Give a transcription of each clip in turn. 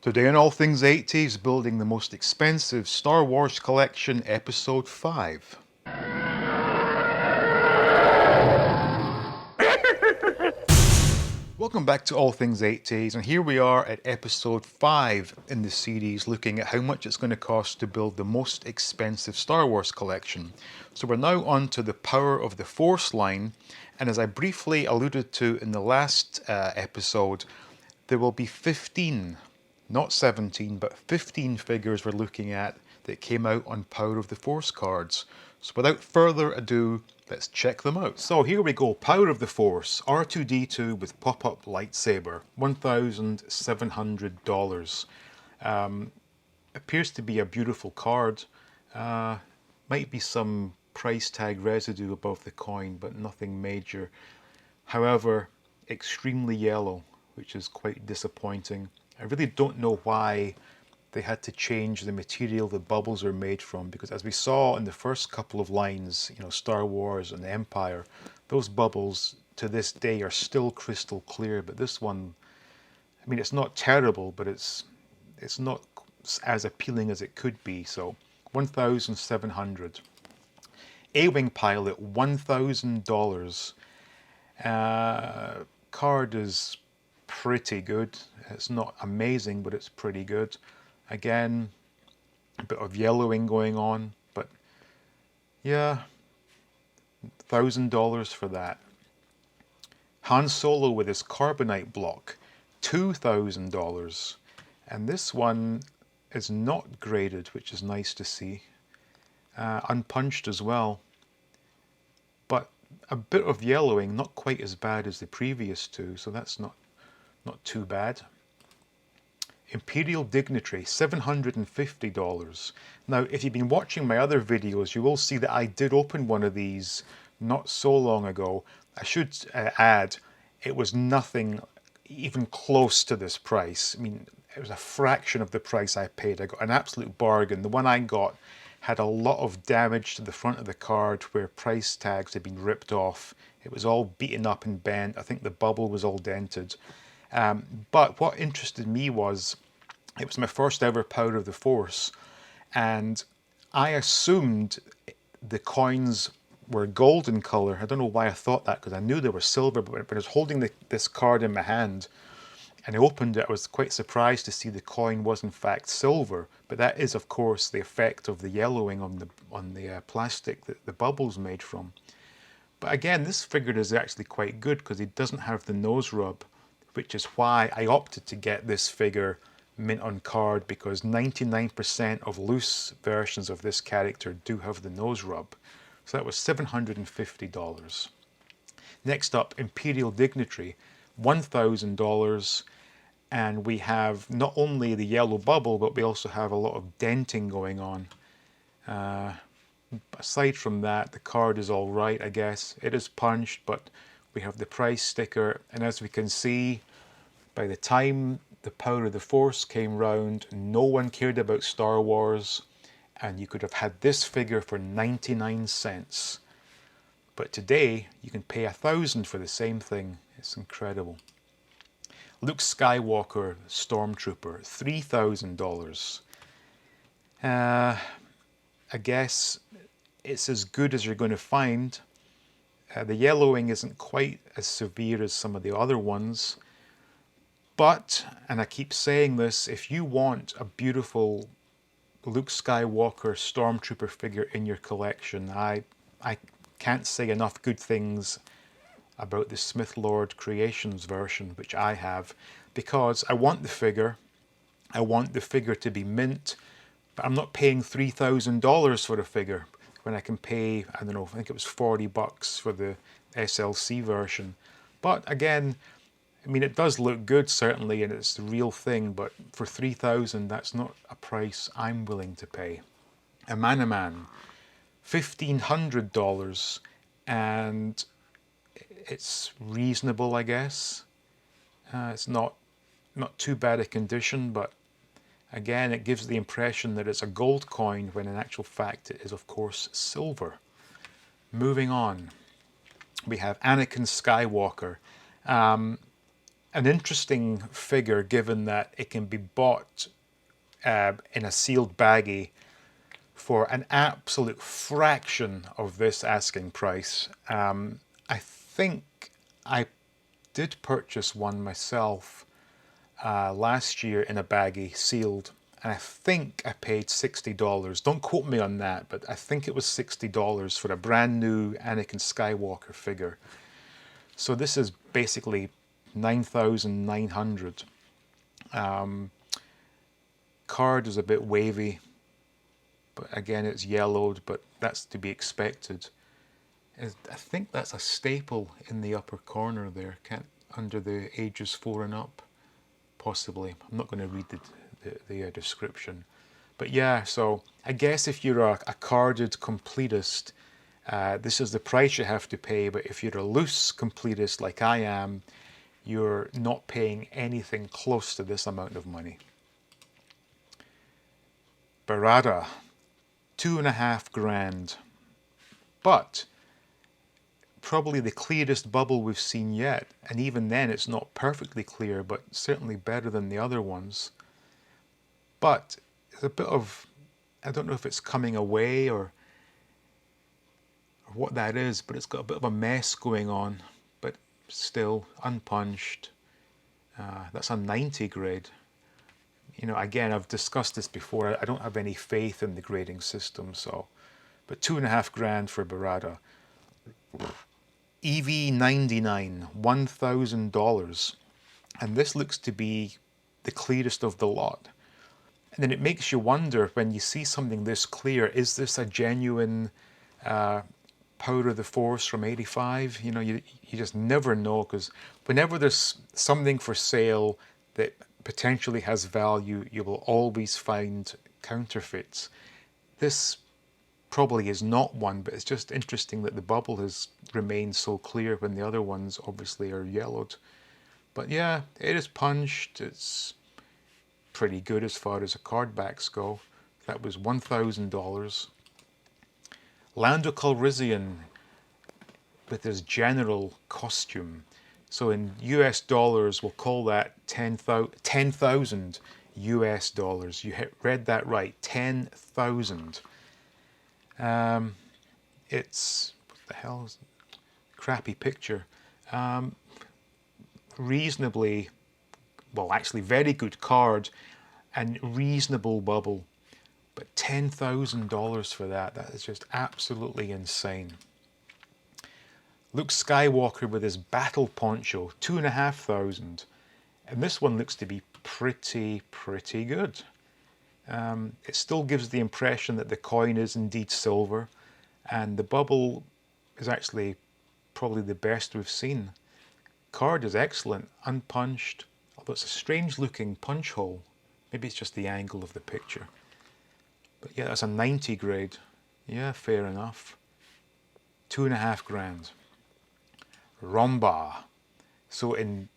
Today on All Things 80s, building the most expensive Star Wars collection, Episode 5. Welcome back to All Things 80s, and here we are at Episode 5 in the series, looking at how much it's going to cost to build the most expensive Star Wars collection. So we're now on to the Power of the Force line, and as I briefly alluded to in the last episode, there will be 15, not 17, but 15 figures we're looking at that came out on Power of the Force cards. So without further ado, let's check them out. So here we go, Power of the Force, R2-D2 with pop-up lightsaber, $1,700. Appears to be a beautiful card. Might be some price tag residue above the coin, but nothing major. However, extremely yellow, which is quite disappointing. I really don't know why they had to change the material the bubbles are made from, because as we saw in the first couple of lines, Star Wars and Empire, those bubbles to this day are still crystal clear, but this one, I mean, it's not terrible, but it's not as appealing as it could be. So 1,700. A-Wing Pilot, $1,000. Card is pretty good. It's not amazing, but it's pretty good. Again, a bit of yellowing going on, but yeah, $1,000 for that. Han Solo with his carbonite block, $2,000. And this one is not graded, which is nice to see. Unpunched as well. But a bit of yellowing, not quite as bad as the previous two, so that's not too bad. Imperial Dignitary, $750. Now, if you've been watching my other videos, you will see that I did open one of these not so long ago. I should add, it was nothing even close to this price. I mean, it was a fraction of the price I paid. I got an absolute bargain. The one I got had a lot of damage to the front of the card where price tags had been ripped off. It was all beaten up and bent. I think the bubble was all dented. But what interested me was, it was my first ever Power of the Force, and I assumed the coins were golden colour. I don't know why I thought that, because I knew they were silver, but when I was holding this card in my hand and I opened it, I was quite surprised to see the coin was in fact silver. But that is, of course, the effect of the yellowing on the plastic that the bubble's made from. But again, this figure is actually quite good because he doesn't have the nose rub, which is why I opted to get this figure mint on card, because 99% of loose versions of this character do have the nose rub. So that was $750. Next up, Imperial Dignitary, $1,000. And we have not only the yellow bubble, but we also have a lot of denting going on. Aside from that, the card is all right, I guess. It is punched, but we have the price sticker. And as we can see, by the time the Power of the Force came round, no one cared about Star Wars, and you could have had this figure for 99 cents. But today, you can pay $1,000 for the same thing. It's incredible. Luke Skywalker, Stormtrooper, $3,000. I guess it's as good as you're going to find. The yellowing isn't quite as severe as some of the other ones. But, and I keep saying this, if you want a beautiful Luke Skywalker Stormtrooper figure in your collection, I can't say enough good things about the Smith Lord Creations version, which I have, because I want the figure. I want the figure to be mint, but I'm not paying $3,000 for a figure when I can pay, I don't know, I think it was $40 for the SLC version. But again, I mean, it does look good, certainly, and it's the real thing, but for $3,000, that's not a price I'm willing to pay. A Man-A-Man, $1,500, and it's reasonable, I guess. It's not too bad a condition, but again, it gives the impression that it's a gold coin, when in actual fact it is, of course, silver. Moving on, we have Anakin Skywalker. an interesting figure given that it can be bought in a sealed baggie for an absolute fraction of this asking price. I think I did purchase one myself last year in a baggie, sealed, and I think I paid $60. Don't quote me on that, but I think it was $60 for a brand new Anakin Skywalker figure. So this is basically 9,900. Card is a bit wavy, but again it's yellowed, but that's to be expected. I think that's a staple in the upper corner there, under the ages 4 and up, possibly. I'm not going to read the description. But yeah, so I guess if you're a carded completist, this is the price you have to pay, but if you're a loose completist like I am, you're not paying anything close to this amount of money. Barada, $2.5 grand. But probably the clearest bubble we've seen yet, and even then it's not perfectly clear, but certainly better than the other ones. But there's a bit of, I don't know if it's coming away or what that is, but it's got a bit of a mess going on, but still unpunched. That's a 90 grade. You know, again, I've discussed this before. I don't have any faith in the grading system, so. But $2.5 grand for Barada. EV99, $1,000. And this looks to be the clearest of the lot. And then it makes you wonder, when you see something this clear, is this a genuine Power of the Force from '85? You know, you just never know, because whenever there's something for sale that potentially has value, you will always find counterfeits. This probably is not one, but it's just interesting that the bubble has remained so clear when the other ones obviously are yellowed. But yeah, it is punched. It's pretty good as far as the card backs go. That was $1,000. Lando Calrissian with his general costume. So in US dollars, we'll call that 10,000 US dollars. You read that right, 10,000. It's, what the hell is it? Crappy picture. Reasonably, well, actually very good card and reasonable bubble. But $10,000 for that is just absolutely insane. Luke Skywalker with his battle poncho, $2,500. And this one looks to be pretty good. It still gives the impression that the coin is indeed silver, and the bubble is actually probably the best we've seen. Card is excellent, unpunched, although it's a strange looking punch hole. Maybe it's just the angle of the picture. But yeah, that's a 90 grade. Yeah, fair enough. $2.5 grand. Romba. So in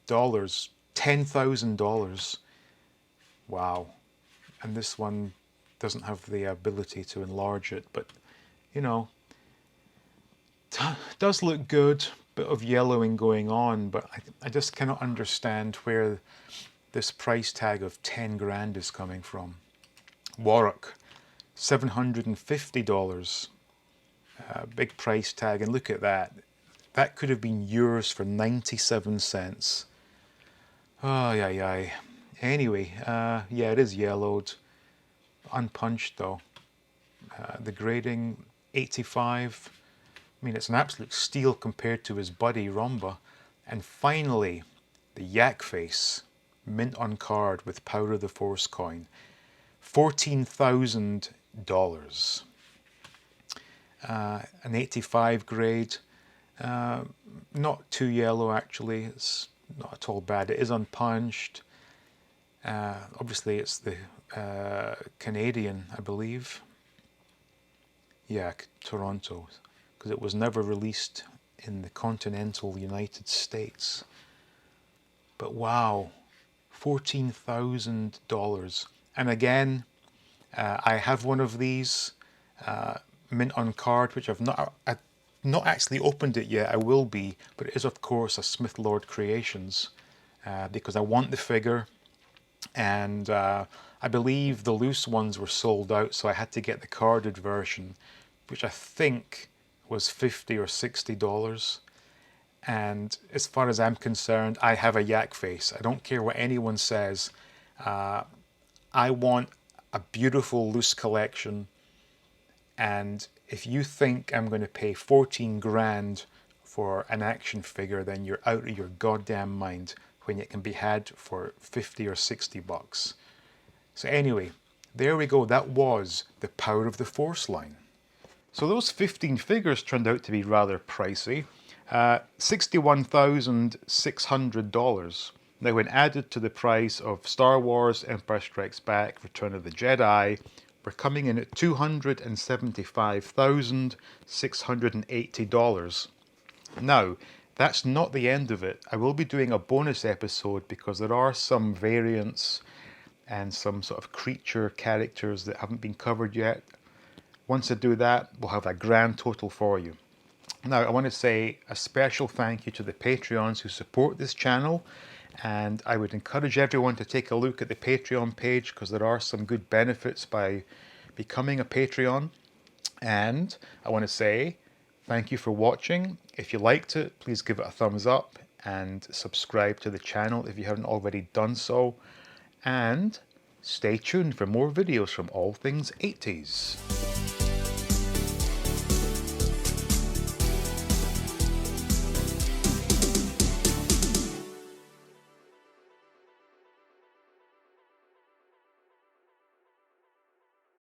dollars, $10,000. Wow. And this one doesn't have the ability to enlarge it, but you know, does look good. Bit of yellowing going on, but I just cannot understand where this price tag of 10 grand is coming from. Warwick, $750. Big price tag, and look at that. That could have been yours for 97 cents. Oh, yeah. Anyway, yeah, it is yellowed. Unpunched though. The grading, 85. I mean, it's an absolute steal compared to his buddy Romba. And finally, the Yak Face, mint on card with Power of the Force coin. $14,000. An 85 grade. Not too yellow actually. It's not at all bad. It is unpunched. Obviously it's the Canadian, I believe. Yeah, Toronto, because it was never released in the continental United States. But wow, $14,000. And again, I have one of these, mint on card, which I've not actually opened it yet. I will be, but it is of course a Smith Lord Creations. because I want the figure, and I believe the loose ones were sold out, so I had to get the carded version, which I think was $50 or $60. And as far as I'm concerned, I have a yak face. I don't care what anyone says. I want a beautiful loose collection, and if you think I'm going to pay 14 grand for an action figure, then you're out of your goddamn mind when it can be had for 50 or 60 bucks. So anyway, there we go. That was the Power of the Force line. So those 15 figures turned out to be rather pricey. $61,600. Now when added to the price of Star Wars, Empire Strikes Back, Return of the Jedi, we're coming in at $275,680. Now, that's not the end of it. I will be doing a bonus episode because there are some variants and some sort of creature characters that haven't been covered yet. Once I do that, we'll have a grand total for you. Now, I want to say a special thank you to the Patreons who support this channel, and I would encourage everyone to take a look at the Patreon page because there are some good benefits by becoming a Patreon. And I want to say thank you for watching. If you liked it, please give it a thumbs up and subscribe to the channel if you haven't already done so. And stay tuned for more videos from All Things 80s.